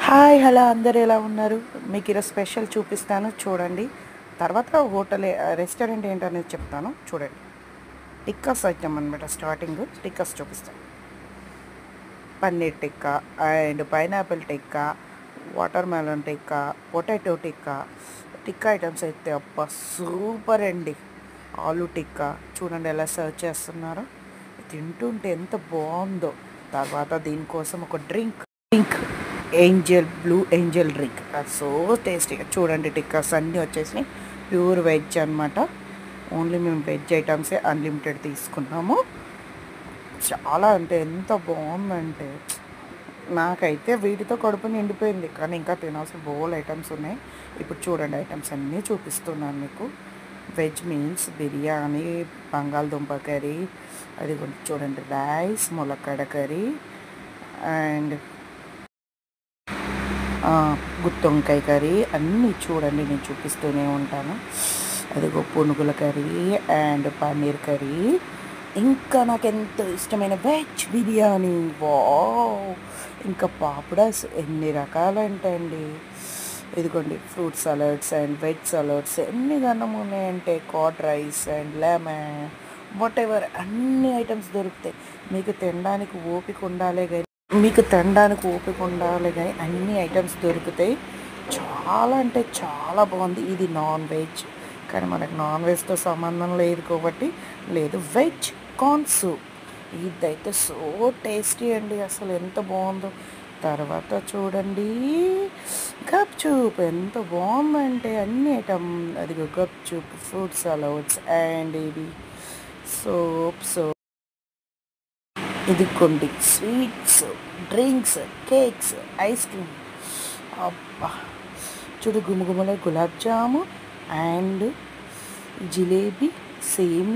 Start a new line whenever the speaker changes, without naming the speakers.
Hi hello అందరూ ఎలా ఉన్నారు? మీకు ఈరోజు స్పెషల్ చూపిస్తాను చూడండి. తర్వాత హోటల్ రెస్టారెంట్ ఏంటనేది చెప్తాను చూడండి. టిక్కాస్ ఐటమ్ అనమాట. స్టార్టింగ్ టిక్కాస్ చూపిస్తాను. Paneer tikka and pineapple tikka, water melon tikka, potato tikka. Tikka items అయితే అబ్బా సూపర్ అండి. ఆలు టిక్కా చూడండి ఎలా సర్వ్ చేస్తున్నారో. తింటుంటే ఎంత బాగుందో. తర్వాత దీనికోసం ఒక డ్రింక్ బ్లూ ఏంజల్ డ్రింక్ అది సో టేస్టీగా చూడండి. టిక్కాస్ అన్నీ వచ్చేసి ప్యూర్ వెజ్ అనమాట. ఓన్లీ మేము వెజ్ ఐటమ్సే అన్లిమిటెడ్ తీసుకున్నాము. చాలా అంటే ఎంత బాగుందంటే నాకైతే వీటితో కడుపు నిండిపోయింది. కానీ ఇంకా తినాల్సిన బోల్ ఐటమ్స్ ఉన్నాయి. ఇప్పుడు చూడండి ఐటమ్స్ అన్నీ చూపిస్తున్నాను మీకు. వెజ్ మీల్స్ బిర్యానీ, బంగాళదుంప కర్రీ, అది చూడండి రైస్, ములక్కడ కర్రీ అండ్ గుత్తొంకాయ కర్రీ అన్నీ చూడండి నేను చూపిస్తూనే ఉంటాను. అదిగో పునుగుల కర్రీ అండ్ పన్నీర్ కర్రీ. ఇంకా నాకు ఎంతో ఇష్టమైన వెజ్ బిర్యానీ. వావ్! ఇంకా పాపడాస్ ఎన్ని రకాలు అండి. ఇదిగోండి fruit salads and veg salads ఎన్ని గన్నం ఉన్నాయంటే curd rice and lemon what ever అన్ని ఐటమ్స్ దొరుకుతాయి. మీకు తినడానికి ఓపిక ఉండాలి కానీ అన్ని ఐటమ్స్ దొరుకుతాయి. చాలా అంటే చాలా బాగుంది. ఇది నాన్ వెజ్ కానీ మనకు నాన్ వెజ్తో సంబంధం లేదు కాబట్టి లేదు. వెజ్ కార్న్ సూప్ ఇదైతే సో టేస్టీ అండి. అసలు ఎంత బాగుందో. తర్వాత చూడండి గప్చూప్ ఎంత బాగుందంటే అన్ని ఐటమ్. అది గప్చూప్, ఫ్రూట్ సలాడ్స్ అండ్ ఇది సోప్స్, ఇది కొన్ని sweets, drinks, cakes, ice cream. అబ్బా చూడు గుమగుమల గులాబ్ జాము అండ్ జిలేబీ సేమ్